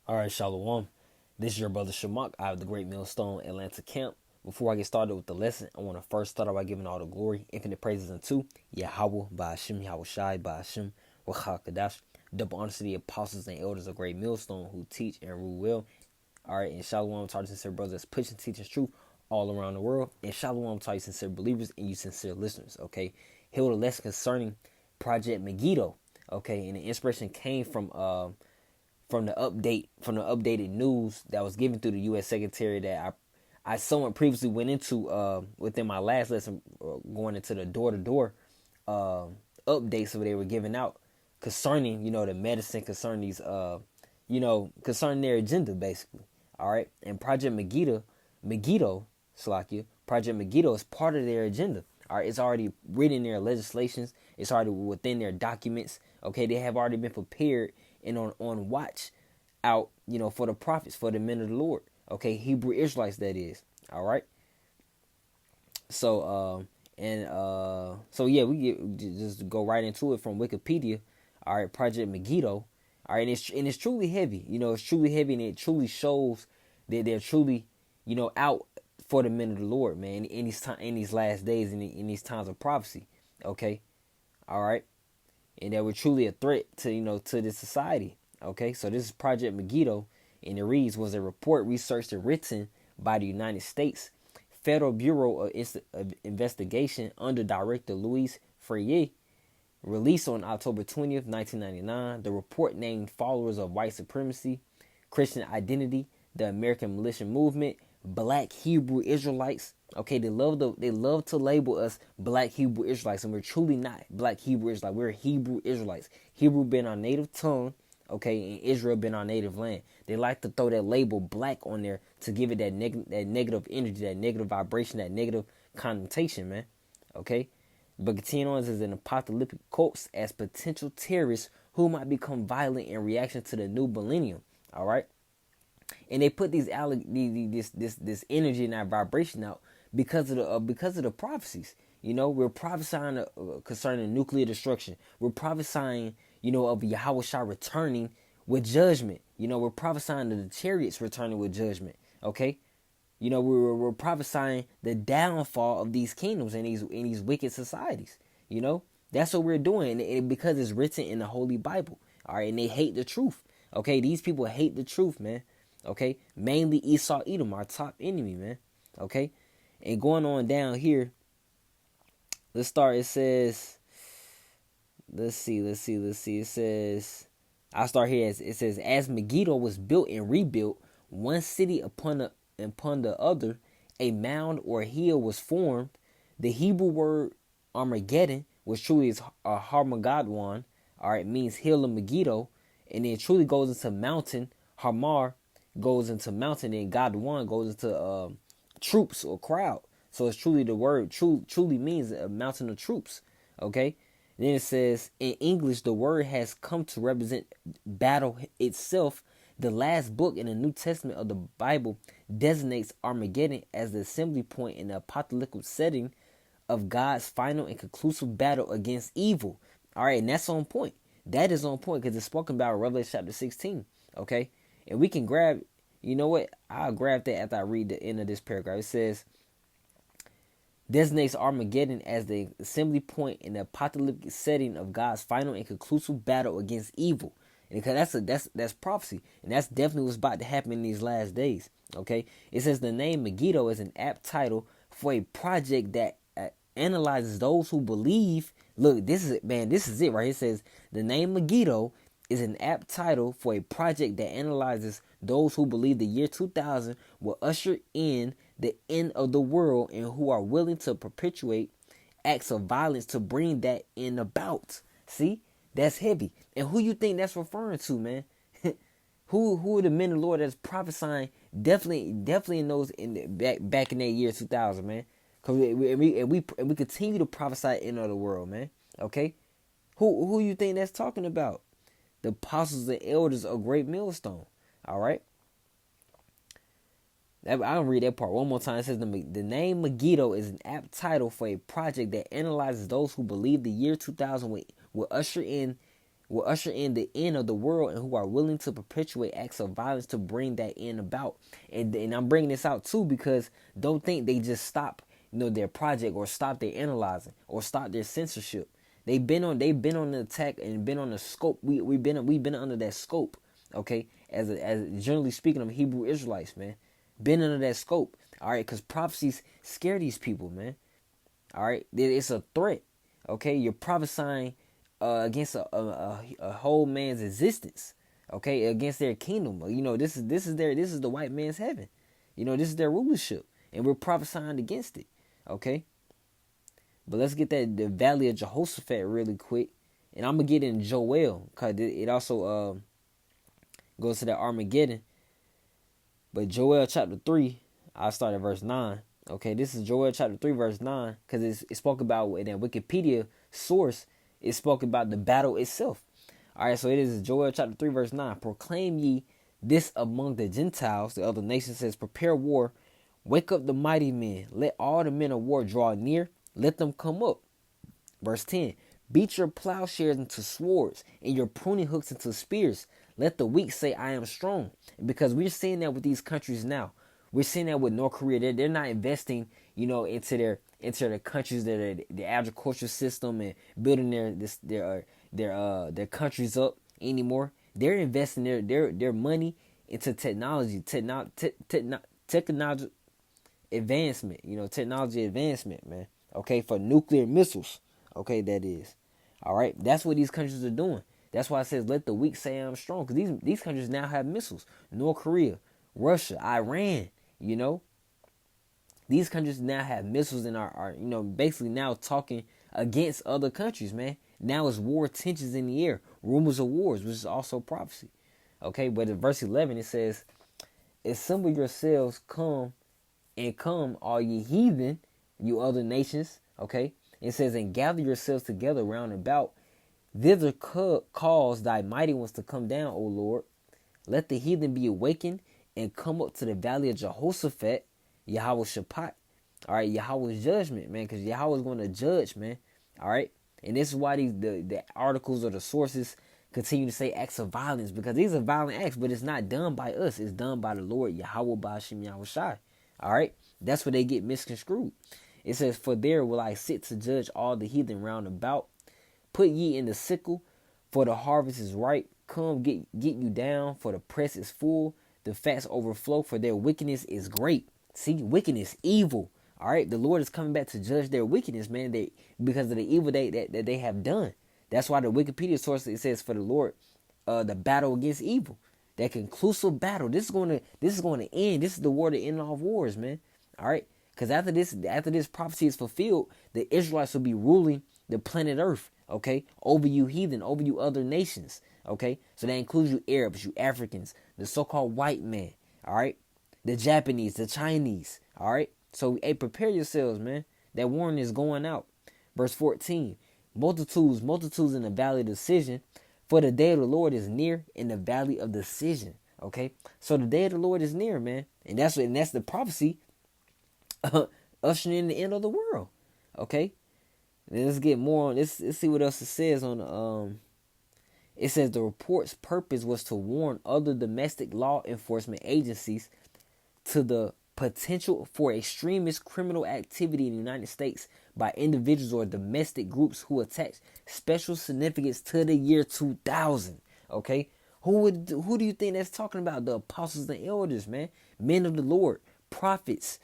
All right, Shalom. This is your brother Shamak out of the Great Millstone Atlanta camp. Before I get started with the lesson, I want to first start out by giving all the glory, infinite praises unto Yahweh, Ba'ashem, Yahweh Shai, Ba'ashem, Wachal Kadash. Double honor to the apostles and elders of Great Millstone who teach and rule well. All right, and Shalom to our sincere brothers that's pushing, teaching truth all around the world. And Shalom to our sincere believers and you sincere listeners, okay? Here with a lesson concerning Project Megiddo, okay? And the inspiration came from the updated news that was given through the U.S. Secretary that I somewhat previously went into within my last lesson, going into the door to door updates that they were giving out concerning the medicine, concerning these concerning their agenda basically. All right, and Megiddo, Salakia, Project Megiddo is part of their agenda. All right, it's already written in their legislations. It's already within their documents. Okay, they have already been prepared and on watch out, for the prophets, for the men of the Lord. Okay, Hebrew Israelites, that is. All right. So so yeah, just go right into it from Wikipedia. All right, Project Megiddo. All right, and it's truly heavy. It's truly heavy, and it truly shows that they're truly, out for the men of the Lord, man. In these last days, in these times of prophecy. Okay, all right, and that were truly a threat to to this society. Okay, so this is Project Megiddo, and it reads, was a report researched and written by the United States Federal Bureau of Investigation under Director Louis Freire, released on October 20th, 1999. The report named followers of white supremacy, Christian identity, the American militia movement, Black Hebrew Israelites. Okay, they love to label us Black Hebrew Israelites, and we're truly not Black Hebrew Israelites. We're Hebrew Israelites. Hebrew being our native tongue, okay, and Israel being our native land. They like to throw that label Black on there to give it that negative energy, that negative vibration, that negative connotation, man. Okay, but continuing on, as an apocalyptic cults as potential terrorists who might become violent in reaction to the new millennium. All right. And they put this energy and that vibration out because of the prophecies. We're prophesying concerning nuclear destruction. We're prophesying, of Yahweh Shah returning with judgment. We're prophesying of the chariots returning with judgment. Okay, we're prophesying the downfall of these kingdoms and these wicked societies. That's what we're doing, and because it's written in the Holy Bible. All right, and they hate the truth. Okay, these people hate the truth, man. Okay, mainly Esau Edom, our top enemy, man. Okay, and going on down here, let's start. It says, let's see. It says, I'll start here. It says, as Megiddo was built and rebuilt, one city upon the other, a mound or hill was formed. The Hebrew word Armageddon, which truly is a Harmageddon, all right, means hill of Megiddo, and it truly goes into mountain. Harmar goes into mountain, and God one goes into troops or crowd. So it's truly the word truly means a mountain of troops. Okay. And then it says in English the word has come to represent battle itself. The last book in the New Testament of the Bible designates Armageddon as the assembly point in the apocalyptic setting of God's final and conclusive battle against evil. All right, and that's on point. That is on point because it's spoken about in Revelation chapter 16. Okay. And we can grab, I'll grab that after I read the end of this paragraph. It says, designates Armageddon as the assembly point in the apocalyptic setting of God's final and conclusive battle against evil. And because that's prophecy. And that's definitely what's about to happen in these last days. Okay. It says the name Megiddo is an apt title for a project that analyzes those who believe. Look, this is it, man. This is it right here. It says the name Megiddo is an apt title for a project that analyzes those who believe the year 2000 will usher in the end of the world and who are willing to perpetuate acts of violence to bring that end about. See, that's heavy. And who you think that's referring to, man? who are the men of the Lord that's prophesying? Definitely in those in the, back in that year 2000, man. Cause we continue to prophesy in the world, man. Okay, who you think that's talking about? The apostles and elders of Great Millstone. All right. I'll read that part one more time. It says the name Megiddo is an apt title for a project that analyzes those who believe the year 2000 will usher in will usher in the end of the world and who are willing to perpetuate acts of violence to bring that end about. And I'm bringing this out too because don't think they just stop, their project or stop their analyzing or stop their censorship. They've been on the attack and been on the scope. We've been under that scope. Okay, as generally speaking of Hebrew Israelites, man, been under that scope. All right, because prophecies scare these people, man. All right, it's a threat. Okay, you're prophesying against a whole man's existence. Okay, against their kingdom. This is the white man's heaven. This is their rulership, and we're prophesying against it. Okay, but let's get the Valley of Jehoshaphat really quick, and I'm gonna get in Joel because it also goes to that Armageddon. But Joel chapter 3, I'll start at verse 9. Okay, this is Joel chapter 3, verse 9, because it spoke about, in that Wikipedia source, it spoke about the battle itself. All right, so it is Joel chapter 3, verse 9. Proclaim ye this among the Gentiles. The other nation says, prepare war. Wake up the mighty men. Let all the men of war draw near. Let them come up. Verse 10. Beat your plowshares into swords and your pruning hooks into spears. Let the weak say, I am strong. Because we're seeing that with these countries now. We're seeing that with North Korea. They're not investing, into their countries, their agricultural system and building their countries up anymore. They're investing their money into technology advancement. Technology advancement, man. Okay, for nuclear missiles. Okay, that is. All right, that's what these countries are doing. That's why it says, let the weak say I'm strong. Because these countries now have missiles. North Korea, Russia, Iran, These countries now have missiles and are basically now talking against other countries, man. Now it's war tensions in the air. Rumors of wars, which is also prophecy. Okay, but in verse 11 it says, assemble yourselves, come, all ye heathen, you other nations. Okay, it says, and gather yourselves together round about. Thither cause thy mighty ones to come down, O Lord. Let the heathen be awakened and come up to the valley of Jehoshaphat, Yahweh Shaphat. All right, Yahweh's judgment, man, because Yahweh is going to judge, man. All right, and this is why the articles or the sources continue to say acts of violence, because these are violent acts, but it's not done by us. It's done by the Lord, Yahweh Ba'ashem Yahweh Shai. All right, that's where they get misconstrued. It says, for there will I sit to judge all the heathen round about. Put ye in the sickle, for the harvest is ripe. Come, get you down, for the press is full. The fats overflow, for their wickedness is great. See, wickedness, evil. All right, the Lord is coming back to judge their wickedness, man. Because of the evil that they have done. That's why the Wikipedia source, it says, for the Lord, the battle against evil, that conclusive battle. This is going to end. This is the war to end all wars, man. All right, because after this prophecy is fulfilled, the Israelites will be ruling the planet Earth. Okay, over you heathen, over you other nations. Okay, so that includes you Arabs, you Africans, the so-called white man. All right, the Japanese, the Chinese. All right, so hey, prepare yourselves, man. That warning is going out. Verse 14, multitudes in the valley of decision, for the day of the Lord is near in the valley of decision. Okay, so the day of the Lord is near, man, and that's the prophecy ushering in the end of the world. Okay. Let's get more on this. Let's see what else it says on the it says the report's purpose was to warn other domestic law enforcement agencies to the potential for extremist criminal activity in the United States by individuals or domestic groups who attach special significance to the year 2000. Okay, who do you think that's talking about? The apostles and elders, man, men of the Lord, prophets,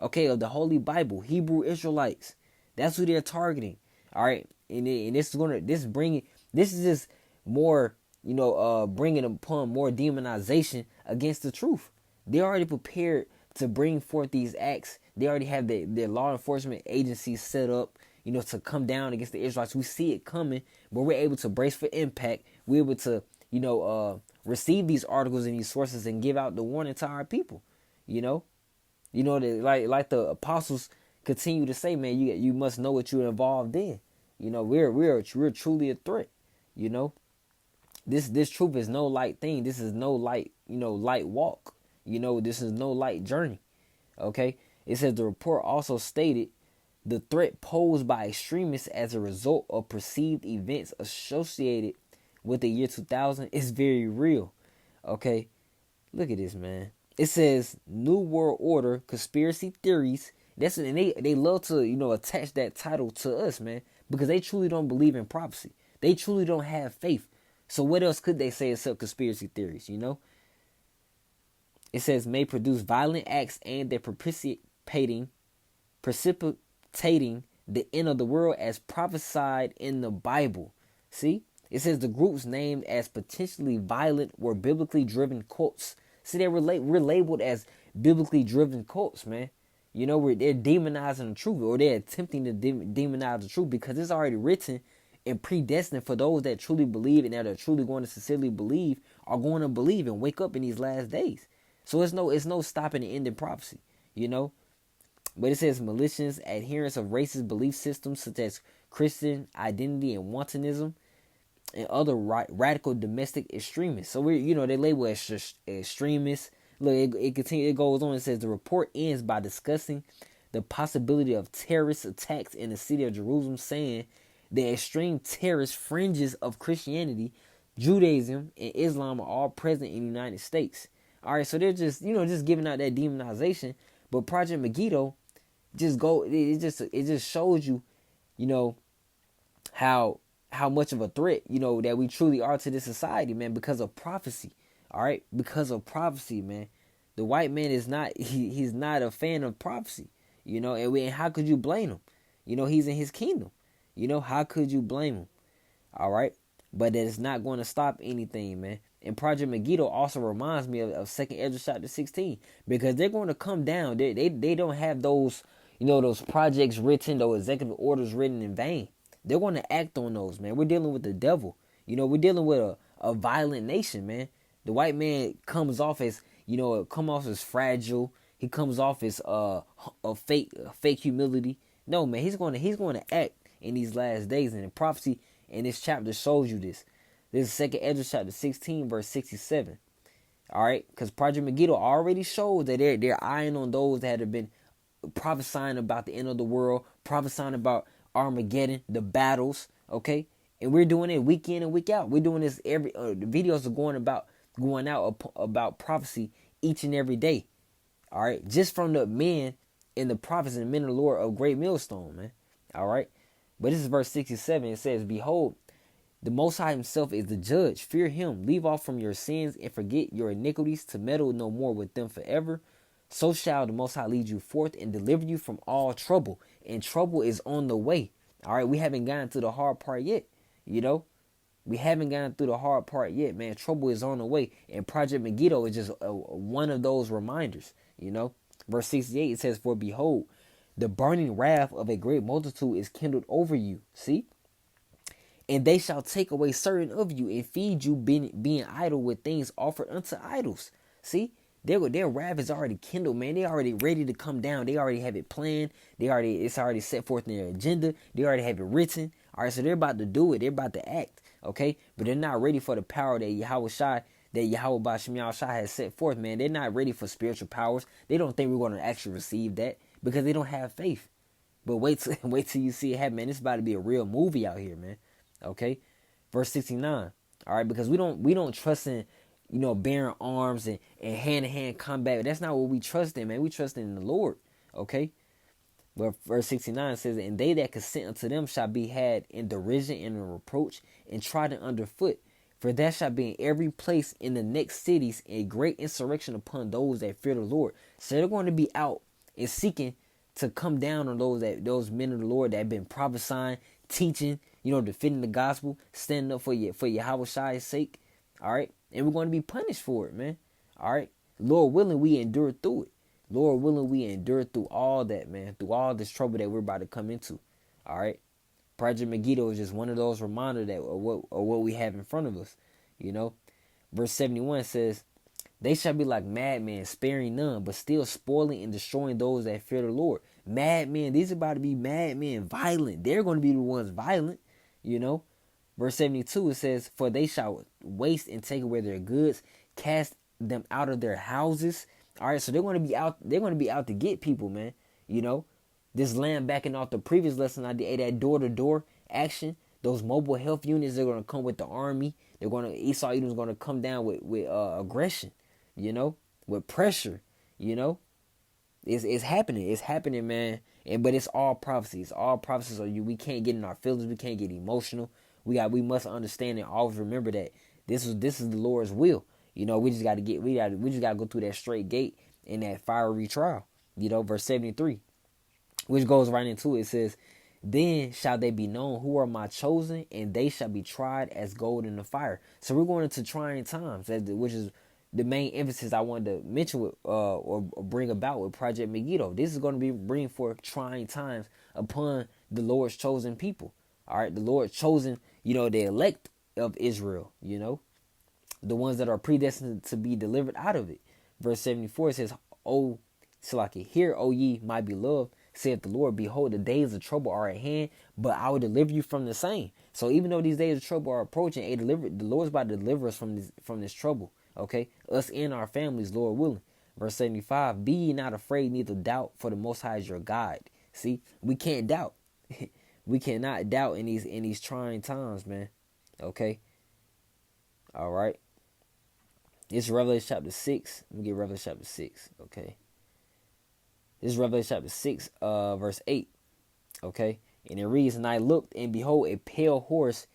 okay, of the Holy Bible, Hebrew Israelites. That's who they're targeting. All right, and this is just more, bringing upon more demonization against the truth. They already prepared to bring forth these acts. They already have their law enforcement agencies set up, to come down against the Israelites. We see it coming, but we're able to brace for impact. We're able to, receive these articles and these sources and give out the warning to our people. Like the apostles continue to say, man, you must know what you're involved in. We're truly a threat. This truth is no light thing. This is no light, light walk. This is no light journey. Okay. It says the report also stated the threat posed by extremists as a result of perceived events associated with the year 2000 is very real. Okay, look at this, man. It says New World Order conspiracy theories. That's and they love to attach that title to us, man, because they truly don't believe in prophecy. They truly don't have faith. So what else could they say except conspiracy theories? It says may produce violent acts aimed at precipitating the end of the world as prophesied in the Bible. See? It says the groups named as potentially violent were biblically driven cults. See, we're labeled as biblically driven cults, man. They're demonizing the truth, or they're attempting to demonize the truth, because it's already written and predestined for those that truly believe and that are truly going to sincerely believe are going to believe and wake up in these last days. So it's no stopping the end in prophecy, But it says malicious adherents of racist belief systems such as Christian identity and wantonism and other radical domestic extremists. So they label as extremists. Look, it continues. It goes on. It says the report ends by discussing the possibility of terrorist attacks in the city of Jerusalem, saying the extreme terrorist fringes of Christianity, Judaism, and Islam are all present in the United States. All right, so they're just giving out that demonization. But Project Megiddo it just shows you, how much of a threat, that we truly are to this society, man, because of prophecy. All right, because of prophecy, man. The white man is not he's not a fan of prophecy, and how could you blame him? He's in his kingdom. How could you blame him? All right, but that is not going to stop anything, man. And Project Megiddo also reminds me of 2nd Ezra chapter 16, because they're going to come down. They don't have those those projects written, those executive orders written in vain. They're going to act on those, man. We're dealing with the devil. We're dealing with a violent nation, man. The white man comes off as fragile. He comes off as a fake humility. No, man, he's going to act in these last days, and in prophecy in this chapter shows you this. This is 2nd Ezra chapter 16 verse 67. All right, because Project Megiddo already shows that they're eyeing on those that have been prophesying about the end of the world, prophesying about Armageddon, the battles. Okay, and we're doing it week in and week out. We're doing this the videos are going out about prophecy each and every day. All right, just from the men and the prophets and the men of the Lord of Great Millstone, man. All right, but this is verse 67. It says, "Behold, the Most High Himself is the judge. Fear Him. Leave off from your sins and forget your iniquities, to meddle no more with them forever. So shall the Most High lead you forth and deliver you from all trouble." And trouble is on the way. All right, we haven't gotten to the hard part yet. We haven't gotten through the hard part yet, man. Trouble is on the way. And Project Megiddo is just one of those reminders, Verse 68, it says, "For behold, the burning wrath of a great multitude is kindled over you." See? "And they shall take away certain of you and feed you, being idle with things offered unto idols." See? Their wrath is already kindled, man. They already ready to come down. They already have it planned. It's already set forth in their agenda. They already have it written. All right, so they're about to do it. They're about to act, okay? But they're not ready for the power that Yahweh Ba'Shem Yahushua has set forth, man. They're not ready for spiritual powers. They don't think we're going to actually receive that because they don't have faith. But wait till you see it happen, man. It's about to be a real movie out here, man. Okay? Verse 69. All right, because we don't trust in bearing arms and hand-to-hand combat. That's not what we trust in, man. We trust in the Lord, okay? But verse 69 says, "And they that consent unto them shall be had in derision and in reproach and trodden underfoot. For that shall be in every place in the next cities a great insurrection upon those that fear the Lord." So they're going to be out and seeking to come down on those men of the Lord that have been prophesying, teaching, defending the gospel, standing up for Yahweh Shai's sake. All right. And we're going to be punished for it, man. All right. Lord willing, we endure through it. Lord willing, we endure through all that, man. Through all this trouble that we're about to come into. All right. Project Megiddo is just one of those reminders of what we have in front of us. Verse 71 says, "They shall be like madmen, sparing none, but still spoiling and destroying those that fear the Lord." Madmen. These are about to be madmen, violent. They're going to be the ones violent, Verse 72, it says, "For they shall waste and take away their goods, cast them out of their houses." All right, so they're going to be out. They're going to be out to get people, man. This land backing off the previous lesson I did, that door-to-door action. Those mobile health units are going to come with the army. Esau Edom's gonna come down with aggression, you know, with pressure, you know. It's happening. It's happening, man. But it's all prophecies. All prophecies are you. We can't get in our feelings. We can't get emotional. We must understand and always remember that this is the Lord's will. You know, we just got to go through that straight gate in that fiery trial. You know, verse 73, which goes right into it. It says, "Then shall they be known who are my chosen, and they shall be tried as gold in the fire." So we're going into trying times, which is the main emphasis I wanted to mention with or bring about with Project Megiddo. This is going to be bringing forth trying times upon the Lord's chosen people. All right, the Lord chosen, you know, the elect of Israel, you know, the ones that are predestined to be delivered out of it. Verse 74 says, "O Salaki, hear, O ye my beloved, saith the Lord, behold, the days of trouble are at hand, but I will deliver you from the same." So even though these days of trouble are approaching, the Lord's about to deliver us from this trouble. Okay, us and our families, Lord willing. Verse 75, "Be ye not afraid, neither doubt, for the Most High is your guide." See, we can't doubt. We cannot doubt in these trying times, man. Okay, all right. This is Revelation chapter 6. Let me get Revelation chapter 6. Okay, this is Revelation chapter 6, verse 8. Okay, and it reads, "And I looked, and behold, a pale horse,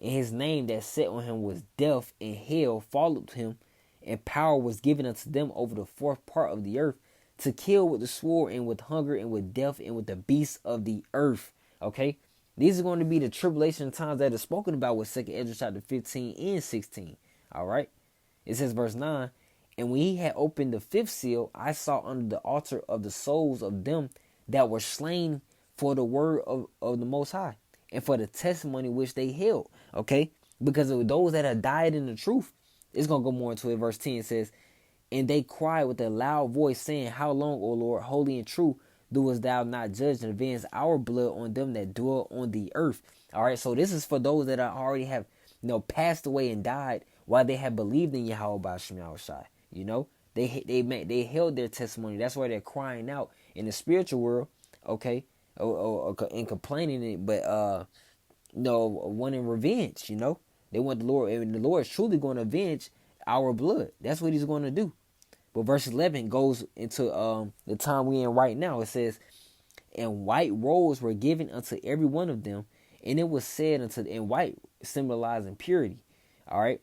and his name that sat on him was Death, and hell followed him, and power was given unto them over the fourth part of the earth, to kill with the sword, and with hunger, and with death, and with the beasts of the earth." Okay, these are going to be the tribulation times that are spoken about with 2 Ezra chapter 15 and 16. All right, it says verse 9, "And when he had opened the fifth seal, I saw under the altar of the souls of them that were slain for the word of the Most High, and for the testimony which they held." Okay, because of those that have died in the truth. It's going to go more into it. Verse 10 says, "And they cried with a loud voice, saying, How long, O Lord, holy and true, doest thou not judge and avenge our blood on them that dwell on the earth?" All right, so this is for those that already have, you know, passed away and died while they have believed in Yahweh by Shem Yahushai. You know, they held their testimony. That's why they're crying out in the spiritual world. Okay, and complaining it, but no, wanting revenge. You know, they want the Lord, and the Lord is truly going to avenge our blood. That's what He's going to do. But verse 11 goes into the time we in right now. It says, "And white robes were given unto every one of them, and it was said and white symbolizing purity." All right,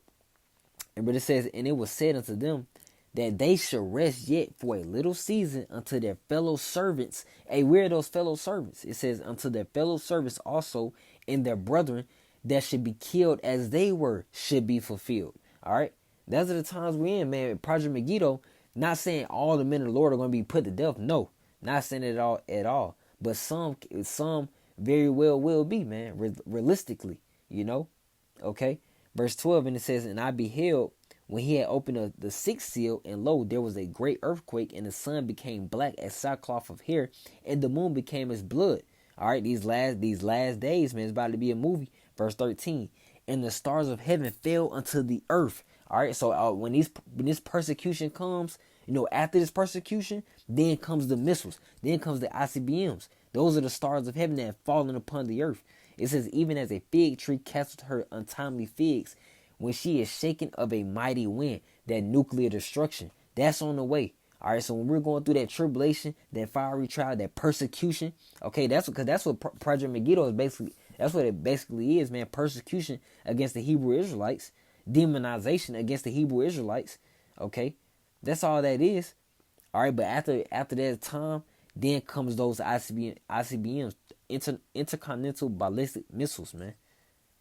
but it says, "And it was said unto them that they should rest yet for a little season unto their fellow servants." Hey, where are those fellow servants? It says, "Unto their fellow servants also, and their brethren that should be killed as they were, should be fulfilled." All right, those are the times we're in, man. Project Megiddo, not saying all the men of the Lord are going to be put to death. No, not saying it at all. But some very well will be, man. Realistically, you know. Okay, verse 12, and it says, "And I beheld, when he had opened the sixth seal, and lo, there was a great earthquake, and the sun became black as sackcloth of hair, and the moon became as blood." All right, these last days, man, it's about to be a movie. Verse 13, "And the stars of heaven fell unto the earth." All right, so when this persecution comes, you know, after this persecution, then comes the missiles, then comes the ICBMs. Those are the stars of heaven that have fallen upon the earth. It says, "Even as a fig tree casteth her untimely figs, when she is shaken of a mighty wind," that nuclear destruction, that's on the way. All right, so when we're going through that tribulation, that fiery trial, that persecution, okay, that's what Project Megiddo is basically. That's what it basically is, man. Persecution against the Hebrew Israelites, demonization against the Hebrew Israelites. Okay, that's all that is. All right, but after that time, then comes those ICBMs, intercontinental ballistic missiles, man.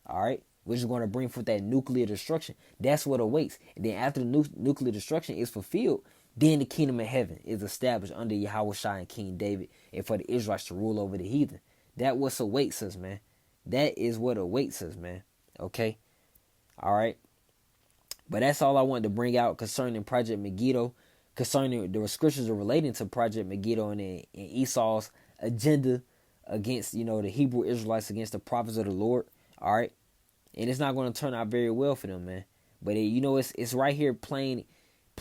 All right, which is going to bring forth that nuclear destruction. That's what awaits. And then after the nuclear destruction is fulfilled, then the kingdom of heaven is established under Yahweh Shai and King David, and for the Israelites to rule over the heathen. That what awaits us, man. That is what awaits us, man. Okay, all right. But that's all I wanted to bring out concerning Project Megiddo, concerning the scriptures are relating to Project Megiddo and Esau's agenda against, you know, the Hebrew Israelites, against the prophets of the Lord. All right, and it's not going to turn out very well for them, man. But you know, it's right here plain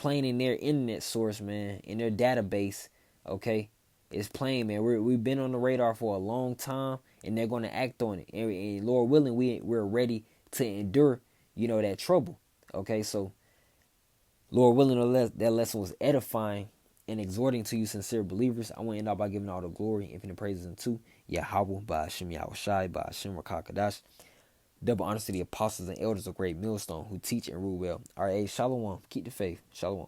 in their internet source, man, in their database. Okay, it's plain, man. We've been on the radar for a long time, and they're going to act on it. And Lord willing, we're ready to endure, that trouble. Okay, so Lord willing, that lesson was edifying and exhorting to you, sincere believers. I want to end out by giving all the glory, infinite praises unto Yahweh, by Hashem Yahushai, by Hashem Rakakadash. Double honors to the apostles and elders of Great Millstone who teach and rule well. All right, shalom. Keep the faith. Shalom.